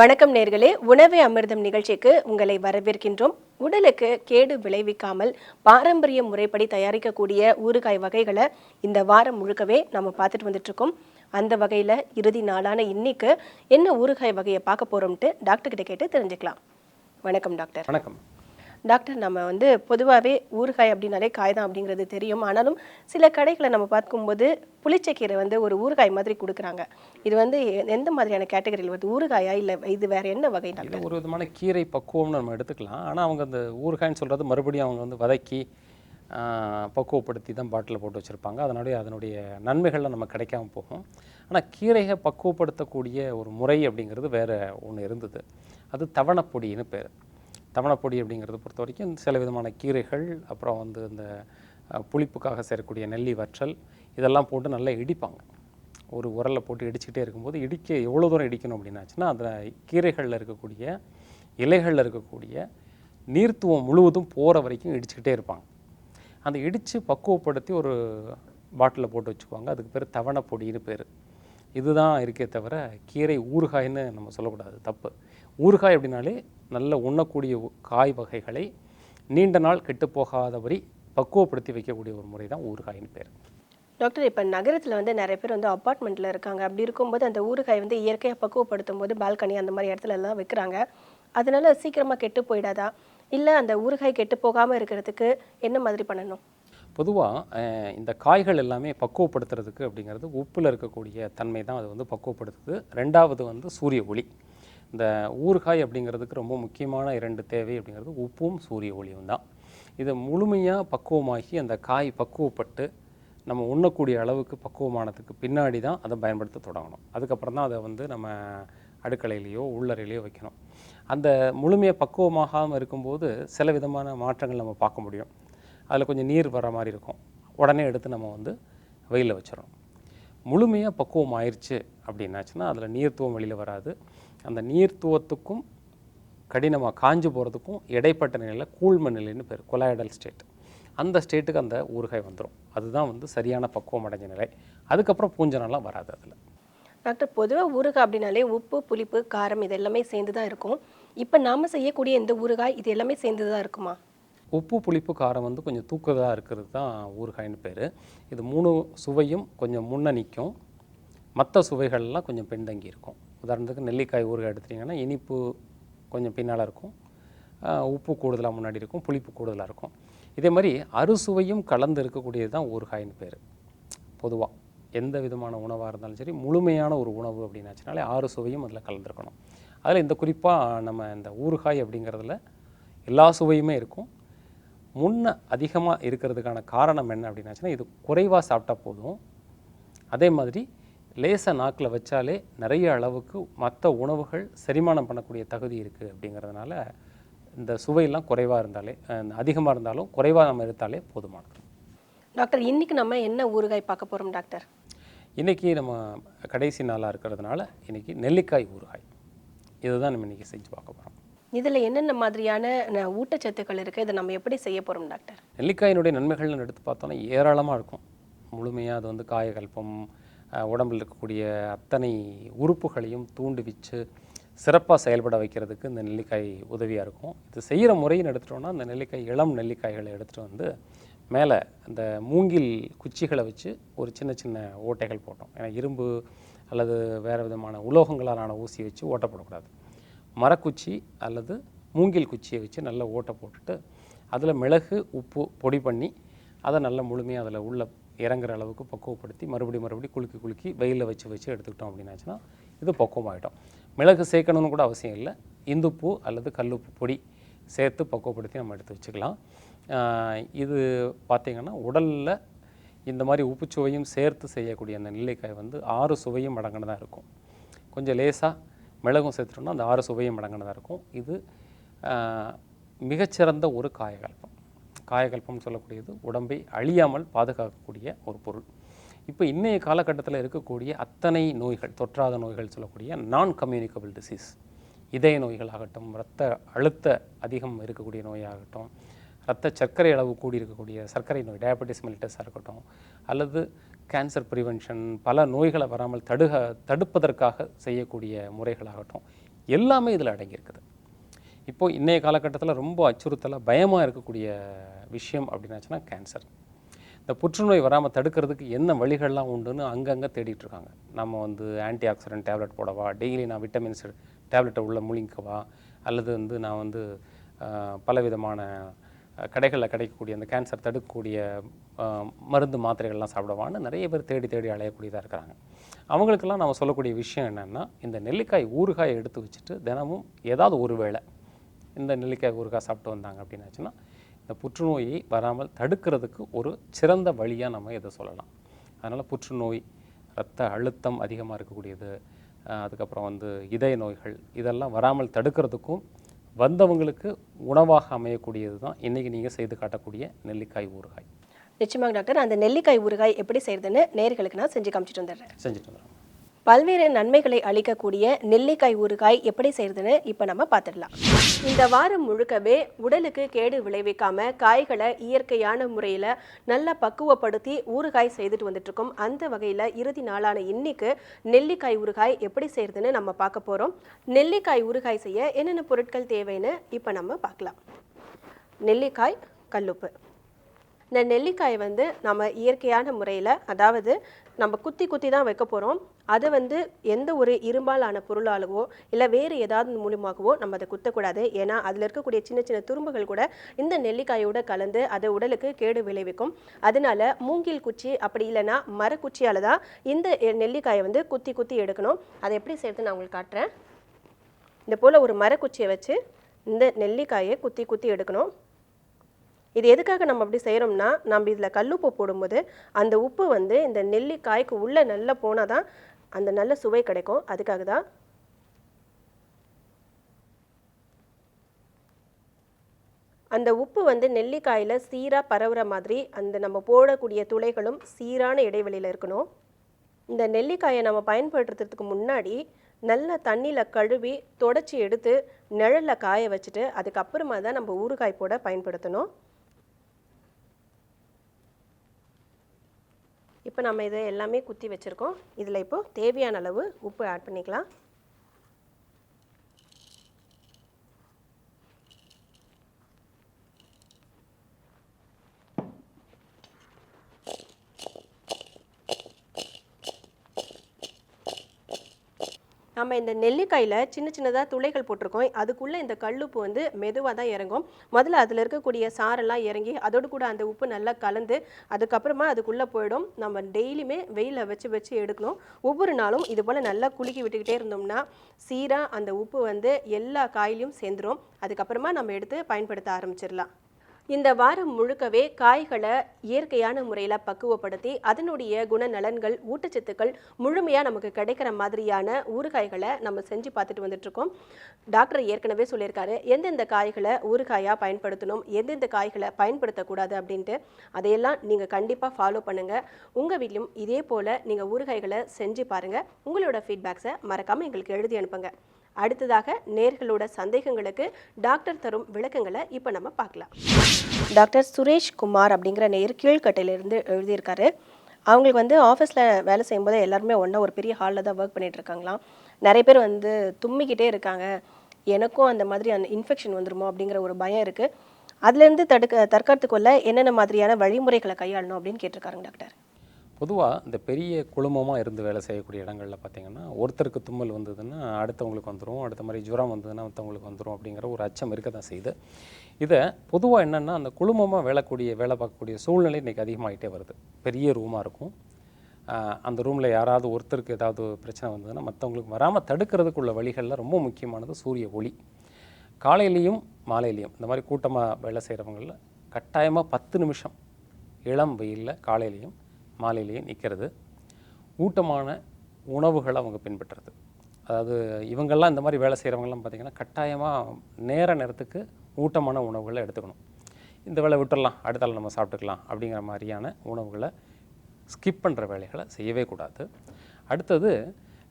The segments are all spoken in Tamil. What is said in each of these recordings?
வணக்கம் நேர்களே, உணவே அமிர்தம் நிகழ்ச்சிக்கு உங்களை வரவேற்கின்றோம். உடலுக்கு கேடு விளைவிக்காமல் பாரம்பரிய முறைப்படி தயாரிக்கக்கூடிய ஊறுகாய் வகைகளை இந்த வாரம் முழுக்கவே நம்ம பார்த்துட்டு வந்துட்டு இருக்கோம். அந்த வகையில் இறுதி நாளான இன்னைக்கு என்ன ஊறுகாய் வகையை பார்க்க போறோம்ட்டு டாக்டர் கிட்ட கேட்டு தெரிஞ்சுக்கலாம். வணக்கம் டாக்டர். வணக்கம் டாக்டர், நம்ம பொதுவாகவே ஊறுகாய் அப்படின்னாலே காய் தான் அப்படிங்கிறது தெரியும். ஆனாலும் சில கடைகளை நம்ம பார்க்கும்போது புளிச்சக்கீரை ஒரு ஊறுகாய் மாதிரி கொடுக்குறாங்க. இது எந்த மாதிரியான கேட்டகரியில் வருது? ஊறுகாயா இல்லை இது வேற என்ன வகை டாக்டர்? ஒரு விதமான கீரை பக்குவம்னு நம்ம எடுத்துக்கலாம். ஆனால் அவங்க அந்த ஊறுகாய்ன்னு சொல்கிறது மறுபடியும் அவங்க வதக்கி பக்குவப்படுத்தி தான் பாட்டில் போட்டு வச்சுருப்பாங்க. அதனுடைய நன்மைகள்லாம் நம்ம கிடைக்காம போகும். ஆனால் கீரையை பக்குவப்படுத்தக்கூடிய ஒரு முறை அப்படிங்கிறது வேறு ஒன்று இருந்தது. அது தவணப்பொடின்னு பேர். தவணப்பொடி அப்படிங்கிறத பொறுத்த வரைக்கும் சில விதமான கீரைகள், அப்புறம் இந்த புளிப்புக்காக சேரக்கூடிய நெல்லி வற்றல், இதெல்லாம் போட்டு நல்லா இடிப்பாங்க. ஒரு உரலில் போட்டு இடிச்சுக்கிட்டே இருக்கும்போது எவ்வளோ தூரம் இடிக்கணும் அப்படின்னாச்சுன்னா, அதில் கீரைகளில் இருக்கக்கூடிய இலைகளில் இருக்கக்கூடிய நீர்த்துவம் முழுவதும் போகிற வரைக்கும் இடிச்சுக்கிட்டே இருப்பாங்க. அந்த இடித்து பக்குவப்படுத்தி ஒரு பாட்டிலில் போட்டு வச்சுக்குவாங்க. அதுக்கு பேர் தவணப்பொடின்னு பேர். இதுதான் இருக்கே தவிர கீரை ஊறுகாய்ன்னு நம்ம சொல்லக்கூடாது, தப்பு. ஊறுகாய் அப்படின்னாலே நல்ல உண்ணக்கூடிய காய் வகைகளை நீண்ட நாள் கெட்டுப்போகாதபடி பக்குவப்படுத்தி வைக்கக்கூடிய ஒரு முறை தான் ஊறுகாயின்னு பேர். டாக்டர், இப்போ நகரத்தில் நிறைய பேர் அப்பார்ட்மெண்ட்டில் இருக்காங்க. அப்படி இருக்கும்போது அந்த ஊறுகாய் இயற்கையாக பக்குவப்படுத்தும் போது பால்கனி அந்த மாதிரி இடத்துல எல்லாம் வைக்கிறாங்க. அதனால சீக்கிரமாக கெட்டு போயிடாதா? இல்லை அந்த ஊறுகாய் கெட்டு போகாமல் இருக்கிறதுக்கு என்ன மாதிரி பண்ணணும்? பொதுவாக இந்த காய்கள் எல்லாமே பக்குவப்படுத்துறதுக்கு அப்படிங்கிறது உப்பில் இருக்கக்கூடிய தன்மை தான் அது பக்குவப்படுத்துது. ரெண்டாவது சூரிய ஒளி. இந்த ஊறுகாய் அப்படிங்கிறதுக்கு ரொம்ப முக்கியமான 2 தேவை அப்படிங்கிறது உப்பும் சூரிய ஒளியும் தான். இது முழுமையாக பக்குவமாகி அந்த காய் பக்குவப்பட்டு நம்ம உண்ணக்கூடிய அளவுக்கு பக்குவமானதுக்கு பின்னாடி தான் அதை பயன்படுத்த தொடங்கணும். அதுக்கப்புறம் தான் அதை நம்ம அடுக்கலையிலையோ உள்ளறையிலையோ வைக்கணும். அந்த முழுமையாக பக்குவமாகாமல் இருக்கும்போது சில விதமான மாற்றங்கள் நம்ம பார்க்க முடியும். அதில் கொஞ்சம் நீர் வர மாதிரி இருக்கும். உடனே எடுத்து நம்ம வெயிலில் வச்சிடணும். முழுமையாக பக்குவம் ஆயிடுச்சு அப்படின்னாச்சுன்னா அதில் நீர்த்துவம் வெளியில் வராது. அந்த நீர்த்துவத்துக்கும் கடினமாக காஞ்சு போகிறதுக்கும் இடைப்பட்ட நிலையில் கூழ்ம நிலைன்னு பேர், கொலாய்டல் ஸ்டேட். அந்த ஸ்டேட்டுக்கு அந்த ஊறுகாய் வந்துடும். அதுதான் சரியான பக்குவம் அடைஞ்ச நிலை. அதுக்கப்புறம் பூஞ்சனெல்லாம் வராது அதில். டாக்டர், பொதுவாக ஊறுகாய் அப்படின்னாலே உப்பு, புளிப்பு, காரம் இது எல்லாமே சேர்ந்து தான் இருக்கும். இப்போ நாம் செய்யக்கூடிய இந்த ஊறுகாய் இது எல்லாமே சேர்ந்து தான் இருக்குமா? உப்பு, புளிப்பு, காரம் கொஞ்சம் தூக்குதலாக இருக்கிறது தான் ஊறுகாய்னு பேர். இது 3 சுவையும் கொஞ்சம் முன்ன நிற்கும். மற்ற சுவைகள்லாம் கொஞ்சம் பின்தங்கி இருக்கும். உதாரணத்துக்கு நெல்லிக்காய் ஊறுகாய் எடுத்துட்டிங்கன்னா இனிப்பு கொஞ்சம் பின்னால் இருக்கும், உப்பு கூடுதலாக முன்னாடி இருக்கும், புளிப்பு கூடுதலாக இருக்கும். இதே மாதிரி அறுசுவையும் கலந்து இருக்கக்கூடியது தான் ஊறுகாய்னு பேர். பொதுவாக எந்த விதமான உணவாக இருந்தாலும் சரி, முழுமையான ஒரு உணவு அப்படின்னாச்சுனாலே 6 சுவையும் அதில் கலந்துருக்கணும். அதில் குறிப்பாக நம்ம இந்த ஊறுகாய் அப்படிங்கிறதுல எல்லா சுவையுமே இருக்கும். முன்ன அதிகமாக இருக்கிறதுக்கான காரணம் என்ன அப்படின்னாச்சுன்னா, இது குறைவாக சாப்பிட்டா போதும். அதே மாதிரி லேசாக நாக்கில் வச்சாலே நிறைய அளவுக்கு மற்ற உணவுகள் செரிமானம் பண்ணக்கூடிய தகுதி இருக்குது. அப்படிங்கிறதுனால இந்த சுவையெல்லாம் குறைவாக இருந்தாலே, அதிகமாக இருந்தாலும் குறைவாக நம்ம எடுத்தாலே போதுமானது. டாக்டர், இன்றைக்கி நம்ம என்ன ஊறுகாய் பார்க்க போகிறோம் டாக்டர்? இன்றைக்கி நம்ம கடைசி நாளாக இருக்கிறதுனால இன்றைக்கி நெல்லிக்காய் ஊறுகாய், இதுதான் நம்ம இன்றைக்கி செஞ்சு பார்க்க போகிறோம். இதில் என்னென்ன மாதிரியான ஊட்டச்சத்துக்கள் இருக்குது? இதை நம்ம எப்படி செய்ய போகிறோம் டாக்டர்? நெல்லிக்காயினுடைய நன்மைகள்னு எடுத்து பார்த்தோன்னா ஏராளமாக இருக்கும். முழுமையாக அது காயகல்பம், உடம்பில் இருக்கக்கூடிய அத்தனை உறுப்புகளையும் தூண்டுவிச்சு சிறப்பாக செயல்பட வைக்கிறதுக்கு இந்த நெல்லிக்காய் உதவியாக இருக்கும். இது செய்கிற முறைன்னு எடுத்துட்டோன்னா, அந்த நெல்லிக்காய் இளம் நெல்லிக்காய்களை எடுத்துகிட்டு மேலே அந்த மூங்கில் குச்சிகளை வச்சு ஒரு சின்ன சின்ன ஓட்டைகள் போட்டோம். ஏன்னா இரும்பு அல்லது வேறு விதமான உலோகங்களாலான ஊசி வச்சு ஓட்டை போடக்கூடாது. மரக்குச்சி அல்லது மூங்கில் குச்சியை வச்சு நல்லா ஓட்டை போட்டுட்டு அதில் மிளகு, உப்பு பொடி பண்ணி அதை நல்லா முழுமையாக அதில் உள்ள இறங்குற அளவுக்கு பக்குவப்படுத்தி மறுபடியும் குலுக்கி வெயிலில் வச்சு எடுத்துக்கிட்டோம் அப்படின்னாச்சுன்னா இது பக்குவமாகிட்டோம். மிளகு சேர்க்கணும்னு கூட அவசியம் இல்லை. இந்துப்பு அல்லது கல்லுப்பு பொடி சேர்த்து பக்குவப்படுத்தி நம்ம எடுத்து வச்சுக்கலாம். இது பார்த்திங்கன்னா உடலில் இந்த மாதிரி உப்புச்சுவையும் சேர்த்து செய்யக்கூடிய அந்த நெல்லிக்காய் 6 சுவையும் அடங்கினதாக இருக்கும். கொஞ்சம் லேசாக மிளகும் சேர்த்துட்டோம்னா அந்த 6 சுவையும் அடங்கினதாக இருக்கும். இது மிகச்சிறந்த ஒரு காயகல்பம். காயகல்பம்னு சொல்லக்கூடியது உடம்பை அழியாமல் பாதுகாக்கக்கூடிய ஒரு பொருள். இப்போ இன்றைய காலகட்டத்தில் இருக்கக்கூடிய அத்தனை நோய்கள், தொற்றாத நோய்கள் சொல்லக்கூடிய நான் கம்யூனிகபிள் டிசீஸ், இதய நோய்களாகட்டும், இரத்த அழுத்த அதிகம் இருக்கக்கூடிய நோயாகட்டும், இரத்த சர்க்கரை அளவு கூடி இருக்கக்கூடிய சர்க்கரை நோய் டயபெட்டிஸ் மெலிட்டஸாக இருக்கட்டும், அல்லது கேன்சர் ப்ரிவென்ஷன், பல நோய்களை வராமல் தடுப்பதற்காக செய்யக்கூடிய முறைகளாகட்டும், எல்லாமே இதில் அடங்கியிருக்குது. இப்போது இன்றைய காலகட்டத்தில் ரொம்ப அச்சுறுத்தலாக பயமாக இருக்கக்கூடிய விஷயம் அப்படின்னாச்சுன்னா கேன்சர். இந்த புற்றுநோய் வராமல் தடுக்கிறதுக்கு என்ன வழிகள்லாம் உண்டுன்னு அங்கங்கே தேடிட்டுருக்காங்க. நம்ம வந்து ஆன்டி ஆக்சிடென்ட் டேப்லெட் போடவா, டெய்லி நான் விட்டமின்ஸ் டேப்லெட்டை உள்ளே முழுங்கிக்கவா, அல்லது வந்து நான் வந்து பலவிதமான கடைகளில் கிடைக்கக்கூடிய அந்த கேன்சர் தடுக்கக்கூடிய மருந்து மாத்திரைகள்லாம் சாப்பிடுவான்னு நிறைய பேர் தேடி தேடி அலையக்கூடியதாக இருக்கிறாங்க. அவங்களுக்கெல்லாம் நம்ம சொல்லக்கூடிய விஷயம் என்னென்னா, இந்த நெல்லிக்காய் ஊறுகாயை எடுத்து வச்சுட்டு தினமும் ஏதாவது ஒரு வேளை இந்த நெல்லிக்காய் ஊறுகாய் சாப்பிட்டு வந்தாங்க அப்படின்னாச்சுன்னா இந்த புற்றுநோயை வராமல் தடுக்கிறதுக்கு ஒரு சிறந்த வழியாக நம்ம இதை சொல்லலாம். அதனால் புற்றுநோய், இரத்த அழுத்தம் அதிகமாக இருக்கக்கூடியது, அதுக்கப்புறம் வந்து இதய நோய்கள் இதெல்லாம் வராமல் தடுக்கிறதுக்கும் வந்தவங்களுக்கு உணவாக அமையக்கூடியது தான் இன்றைக்கி நீங்கள் செய்து காட்டக்கூடிய நெல்லிக்காய் ஊறுகாய். நிச்சயமாக டாக்டர், அந்த நெல்லிக்காய் ஊறுகாய் எப்படி செய்யறதுன்னு நேயர்களுக்கு நான் செஞ்சு காமிச்சிட்டு வந்துடுறேன். செஞ்சுட்டு வந்துடுறோம். பல்வேறு நன்மைகளை அளிக்கக்கூடிய நெல்லிக்காய் ஊறுகாய் எப்படி செய்யறதுன்னு இப்போ நம்ம பார்த்துடலாம். இந்த வாரம் முழுக்கவே உடலுக்கு கேடு விளைவிக்காம காய்களை இயற்கையான முறையில் நல்லா பக்குவப்படுத்தி ஊறுகாய் செய்துட்டு வந்துட்டு இருக்கோம். அந்த வகையில் இறுதி நாளான இன்னைக்கு நெல்லிக்காய் ஊறுகாய் எப்படி செய்யறதுன்னு நம்ம பார்க்க போகிறோம். நெல்லிக்காய் ஊறுகாய் செய்ய என்னென்ன பொருட்கள் தேவைன்னு இப்போ நம்ம பார்க்கலாம். நெல்லிக்காய், கல்லுப்பு. இந்த நெல்லிக்காயை வந்து நம்ம இயற்கையான முறையில், அதாவது நம்ம குத்தி குத்தி தான் வைக்க போகிறோம். அது வந்து எந்த ஒரு இரும்பாலான பொருளாகவோ இல்லை வேறு ஏதாவது மூலியமாகவோ நம்ம அதை குத்தக்கூடாது. ஏன்னா அதில் இருக்கக்கூடிய சின்ன சின்ன துரும்புகள் கூட இந்த நெல்லிக்காயோட கலந்து அதை உடலுக்கு கேடு விளைவிக்கும். அதனால மூங்கில் குச்சி அப்படி இல்லைன்னா மரக்குச்சியால் தான் இந்த நெல்லிக்காயை வந்து குத்தி குத்தி எடுக்கணும். அதை எப்படி செய்யறது நான் உங்களுக்கு காட்டுறேன். இந்த போல் ஒரு மரக்குச்சியை வச்சு இந்த நெல்லிக்காயை குத்தி குத்தி எடுக்கணும். இது எதுக்காக நம்ம அப்படி செய்கிறோம்னா, நம்ம இதில் கல்லுப்பு போடும்போது அந்த உப்பு வந்து இந்த நெல்லிக்காய்க்கு உள்ளே நல்லா போனால் தான் அந்த நல்ல சுவை கிடைக்கும். அதுக்காக தான். அந்த உப்பு வந்து நெல்லிக்காயில் சீராக பரவுற மாதிரி அந்த நம்ம போடக்கூடிய துளைகளும் சீரான இடைவெளியில் இருக்கணும். இந்த நெல்லிக்காயை நம்ம பயன்படுத்துறதுக்கு முன்னாடி நல்லா தண்ணியில் கழுவி தொடச்சி எடுத்து நிழலில் காய வச்சுட்டு அதுக்கப்புறமா தான் நம்ம ஊறுகாய் போட பயன்படுத்தணும். இப்போ நம்ம இதை எல்லாமே குத்தி வச்சுருக்கோம். இதில் இப்போது தேவையான அளவு உப்பு ஆட் பண்ணிக்கலாம். நம்ம இந்த நெல்லிக்காயில் சின்ன சின்னதாக துளைகள் போட்டிருக்கோம். அதுக்குள்ளே இந்த கல்லுப்பு வந்து மெதுவாக தான் இறங்கும். முதல்ல அதில் இருக்கக்கூடிய சாரெல்லாம் இறங்கி அதோடு கூட அந்த உப்பு நல்லா கலந்து அதுக்கப்புறமா அதுக்குள்ளே போயிடும். நம்ம டெய்லியுமே வெயிலில் வச்சு வச்சு எடுக்கணும். ஒவ்வொரு நாளும் இது போல் நல்லா குலுக்கி விட்டுக்கிட்டே இருந்தோம்னா சீராக அந்த உப்பு வந்து எல்லா காயிலையும் சேர்ந்துடும். அதுக்கப்புறமா நம்ம எடுத்து பயன்படுத்த ஆரம்பிச்சிடலாம். இந்த வாரம் முழுக்கவே காய்களை இயற்கையான முறையில் பக்குவப்படுத்தி அதனுடைய குணநலன்கள், ஊட்டச்சத்துக்கள் முழுமையாக நமக்கு கிடைக்கிற மாதிரியான ஊறுகாய்களை நம்ம செஞ்சு பார்த்துட்டு வந்துட்டுருக்கோம். டாக்டர் ஏற்கனவே சொல்லியிருக்காரு எந்தெந்த காய்களை ஊறுகாயாக பயன்படுத்தணும், எந்தெந்த காய்களை பயன்படுத்தக்கூடாது அப்படின்ட்டு. அதையெல்லாம் நீங்கள் கண்டிப்பாக ஃபாலோ பண்ணுங்கள். உங்கள் வீட்லையும் இதே போல் நீங்கள் ஊறுகாய்களை செஞ்சு பாருங்கள். உங்களோட ஃபீட்பேக்ஸை மறக்காமல் எங்களுக்கு எழுதி அனுப்புங்க. அடுத்ததாக நேர்களோட சந்தேகங்களுக்கு டாக்டர் தரும் விளக்கங்களை இப்போ நம்ம பார்க்கலாம். டாக்டர் சுரேஷ் குமார் அப்படிங்கிற நேர் கீழ்கட்டையிலிருந்து எழுதியிருக்காரு. அவங்களுக்கு வந்து ஆஃபீஸில் வேலை செய்யும்போது எல்லாருமே ஒன்றா ஒரு பெரிய ஹாலில் தான் ஒர்க் பண்ணிட்டு இருக்காங்களாம். நிறைய பேர் வந்து தும்மிக்கிட்டே இருக்காங்க. எனக்கும் அந்த மாதிரி அந்த இன்ஃபெக்ஷன் வந்துருமோ அப்படிங்கிற ஒரு பயம் இருக்குது. அதுலேருந்து தற்காத்துக்குள்ள என்னென்ன மாதிரியான வழிமுறைகளை கையாளணும் அப்படின்னு கேட்டிருக்காருங்க டாக்டர். பொதுவாக இந்த பெரிய குழுமமாக இருந்து வேலை செய்யக்கூடிய இடங்களில் பார்த்திங்கன்னா, ஒருத்தருக்கு தும்மல் வந்ததுன்னா அடுத்தவங்களுக்கு வந்துடும், அடுத்த மாதிரி ஜுரம் வந்ததுன்னா மற்றவங்களுக்கு வந்துடும் அப்படிங்கிற ஒரு அச்சம் இருக்க தான் செய்யுது. இதை பொதுவாக என்னென்னா, அந்த குழுமமாக வேலை பார்க்கக்கூடிய சூழ்நிலை இன்றைக்கி அதிகமாகிட்டே வருது. பெரிய ரூமாக இருக்கும். அந்த ரூமில் யாராவது ஒருத்தருக்கு ஏதாவது பிரச்சனை வந்ததுன்னா மற்றவங்களுக்கு வராமல் தடுக்கிறதுக்குள்ள வழிகளில் ரொம்ப முக்கியமானது சூரிய ஒளி. காலையிலையும் மாலையிலையும் இந்த மாதிரி கூட்டமாக வேலை செய்கிறவங்களில் கட்டாயமாக 10 நிமிஷம் இளம் வெயிலில் காலையிலையும் மாலையிலேயே நிற்கிறது. ஊட்டமான உணவுகளை அவங்க பின்பற்றுறது. அதாவது இவங்கெல்லாம் இந்த மாதிரி வேலை செய்கிறவங்கலாம் பார்த்திங்கன்னா கட்டாயமாக நேரத்துக்கு ஊட்டமான உணவுகளை எடுத்துக்கணும். இந்த வேலை விட்டுடலாம், அடுத்த நாள் நம்ம சாப்பிட்டுக்கலாம் அப்படிங்கிற மாதிரியான உணவுகளை ஸ்கிப் பண்ணுற வேலைகளை செய்யவே கூடாது. அடுத்தது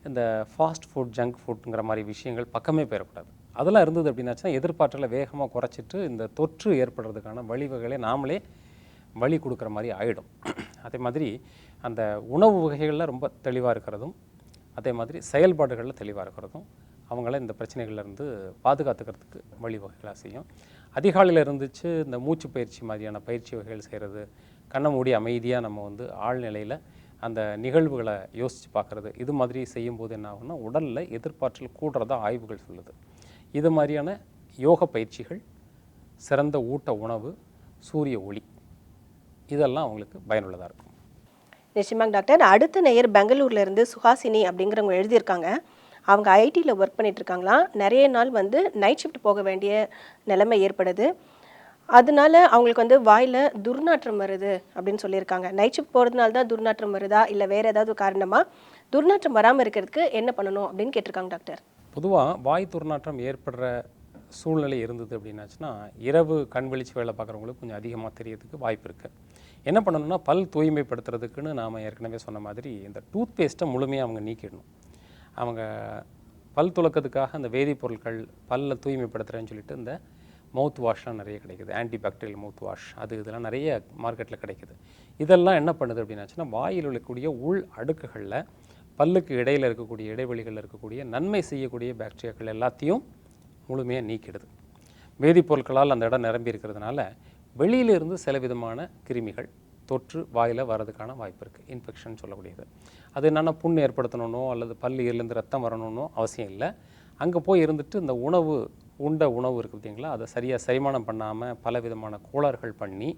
இந்த ஃபாஸ்ட் ஃபுட், ஜங்க் ஃபுட்டுங்கிற மாதிரி விஷயங்கள் பக்கமே போயிடக்கூடாது. அதெல்லாம் இருந்தது அப்படின்னாச்சுன்னா எதிர்பார்த்தலை வேகமாக குறைச்சிட்டு இந்த தொற்று ஏற்படுறதுக்கான வழிவகைகளை நாமளே வழி கொடுக்குற மாதிரி ஆகிடும். அதே மாதிரி அந்த உணவு வகைகளில் ரொம்ப தெளிவாக இருக்கிறதும், அதே மாதிரி செயல்பாடுகளில் தெளிவாக இருக்கிறதும், அவங்கள இந்த பிரச்சனைகள்லேருந்து பாதுகாத்துக்கிறதுக்கு வழிவகைகளாக செய்யும். அதிகாலையில் இருந்துச்சு இந்த மூச்சு பயிற்சி மாதிரியான பயிற்சி வகைகள் செய்கிறது, கண்ணை மூடி அமைதியாக நம்ம வந்து ஆழ்நிலையில் அந்த நிகழ்வுகளை யோசித்து பார்க்குறது, இது மாதிரி செய்யும்போது என்ன ஆகும்னா உடலில் எதிர்ப்பாற்றல் கூடுறதா ஆய்வுகள் சொல்லுது. இது மாதிரியான யோக பயிற்சிகள், சிறந்த ஊட்ட உணவு, சூரிய ஒளி, இதெல்லாம் அவங்களுக்கு பயனுள்ளதாக இருக்கும். நிச்சயமாக டாக்டர். அடுத்த நேயர் பெங்களூர்ல இருந்து சுஹாசினி அப்படிங்கிறவங்க எழுதியிருக்காங்க. அவங்க ஐடியில் ஒர்க் பண்ணிட்டு இருக்காங்களாம். நிறைய நாள் வந்து நைட் ஷிஃப்ட் போக வேண்டிய நிலைமை ஏற்படுது. அதனால அவங்களுக்கு வந்து வாயில் துர்நாற்றம் வருது அப்படின்னு சொல்லியிருக்காங்க. நைட் ஷிஃப்ட் போகிறதுனால தான் துர்நாற்றம் வருதா, இல்லை வேறு ஏதாவது காரணமாக துர்நாற்றம் வராமல் இருக்கிறதுக்கு என்ன பண்ணணும் அப்படின்னு கேட்டிருக்காங்க டாக்டர். பொதுவாக வாய் துர்நாற்றம் ஏற்படுற சூழ்நிலை இருந்தது அப்படின்னாச்சுன்னா, இரவு கண் விழிச்சு வேலை பார்க்குறவங்களுக்கு கொஞ்சம் அதிகமாக தெரியறதுக்கு வாய்ப்பு இருக்குது. என்ன பண்ணணும்னா, பல் தூய்மைப்படுத்துறதுக்குன்னு நாம் ஏற்கனவே சொன்ன மாதிரி இந்த டூத் பேஸ்ட்டை முழுமையாக அவங்க நீக்கிடணும். அவங்க பல் துலக்கிறதுக்காக அந்த வேதிப்பொருட்கள் பல்ல தூய்மைப்படுத்துகிறேன்னு சொல்லிட்டு இந்த மவுத் வாஷ்லாம் நிறைய கிடைக்குது, ஆன்டிபாக்டீரியல் மவுத் வாஷ், இதெல்லாம் நிறைய மார்க்கெட்டில் கிடைக்குது. இதெல்லாம் என்ன பண்ணுது அப்படின்னாச்சுன்னா, வாயில் இருக்கக்கூடிய உள் அடுக்குகளில் பல்லுக்கு இடையில் இருக்கக்கூடிய இடைவெளிகளில் இருக்கக்கூடிய நன்மை செய்யக்கூடிய பாக்டீரியாக்கள் எல்லாத்தையும் முழுமையாக நீக்கிடுது. வேதிப்பொருட்களால் அந்த இடம் நிரம்பி இருக்கிறதுனால வெளியிலிருந்து சில விதமான கிருமிகள் தொற்று வாயில் வர்றதுக்கான வாய்ப்பு இருக்குது. இன்ஃபெக்ஷன் சொல்லக்கூடியது. அது என்னென்னா புண் ஏற்படுத்தணுன்னோ அல்லது பல்லுலேருந்து ரத்தம் வரணுன்னோ அவசியம் இல்லை. அங்கே போய் இருந்துட்டு இந்த உண்ட உணவு இருக்குது பார்த்தீங்களா, அதை சரியாக செரிமானம் பண்ணாமல் பல விதமான கோளாறுகள் பண்ணி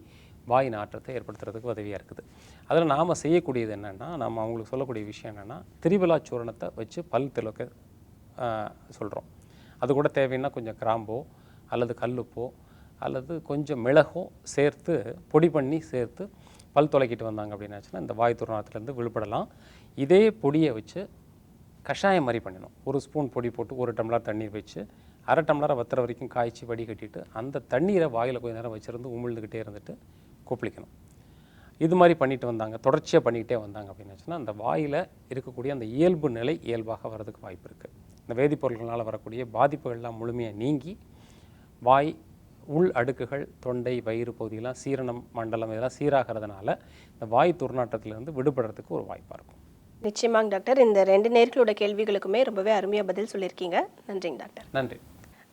வாய் நாற்றத்தை ஏற்படுத்துறதுக்கு உதவியாக இருக்குது. அதில் நாம் செய்யக்கூடியது என்னென்னா, நம்ம அவங்களுக்கு சொல்லக்கூடிய விஷயம் என்னென்னா, திரிபலா சூரணத்தை வச்சு பல் துலக்க சொல்கிறோம். அது கூட தேவைன்னா கொஞ்சம் கிராம்போ அல்லது கல்லுப்போ அல்லது கொஞ்சம் மிளகோ சேர்த்து பொடி பண்ணி சேர்த்து பல் துலக்கிட்டு வந்தாங்க அப்படின்னாச்சுன்னா இந்த வாய் துர்நாற்றத்துலேருந்து விடுபடலாம். இதே பொடியை வச்சு கஷாயம் மாதிரி பண்ணணும். 1 ஸ்பூன் பொடி போட்டு 1 டம்ளர் தண்ணீர் வச்சு 1/2 டம்ளரை வத்துற வரைக்கும் காய்ச்சி வடிகட்டிட்டு அந்த தண்ணீரை வாயில் கொஞ்ச நேரம் வச்சுருந்து உமிழ்ந்துக்கிட்டே இருந்துட்டு கொப்பளிக்கணும். இது மாதிரி பண்ணிட்டு வந்தாங்க, தொடர்ச்சியாக பண்ணிக்கிட்டே வந்தாங்க அப்படின்னாச்சுன்னா அந்த வாயில் இருக்கக்கூடிய அந்த இயல்பு நிலை இயல்பாக வர்றதுக்கு வாய்ப்பு இருக்குது. இந்த வேதிப்பொருட்களால் வரக்கூடிய பாதிப்புகள்லாம் முழுமையாக நீங்கி வாய் உள் அடுக்குகள், தொண்டை, வயிறு பகுதியெல்லாம் சீரணம் மண்டலம் இதெல்லாம் சீராகிறதுனால இந்த வாய் துர்நாற்றத்திலிருந்து விடுபடுறதுக்கு ஒரு வாய்ப்பாக இருக்கும். நிச்சயமாக டாக்டர். இந்த 2 நேயர்களோட கேள்விகளுக்குமே ரொம்பவே அருமையாக பதில் சொல்லியிருக்கீங்க. நன்றிங்க டாக்டர். நன்றி.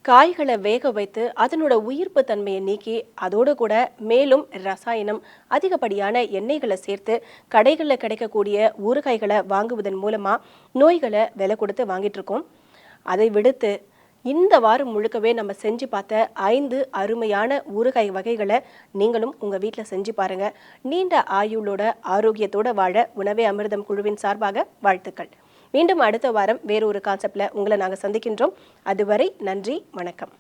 காய்களை வேக வைத்து அதனோட உயிர்ப்பு தன்மையை நீக்கி அதோடு கூட மேலும் ரசாயனம், அதிகப்படியான எண்ணெய்களை சேர்த்து கடைகளில் கிடைக்கக்கூடிய ஊறுகாய்களை வாங்குவதன் மூலமாக நோய்களை விலை கொடுத்து வாங்கிட்டு இருக்கோம். அதை விடுத்து இந்த வாரம் முழுக்கவே நம்ம செஞ்சு பார்த்த 5 அருமையான ஊறுகாய் வகைகளை நீங்களும் உங்கள் வீட்டில் செஞ்சு பாருங்கள். நீண்ட ஆயுளோட ஆரோக்கியத்தோட வாழ உணவே அமிர்தம் குழுவின் சார்பாக வாழ்த்துக்கள். மீண்டும் அடுத்த வாரம் வேறொரு கான்செப்டில் உங்களை நாங்கள் சந்திக்கின்றோம். அதுவரை நன்றி, வணக்கம்.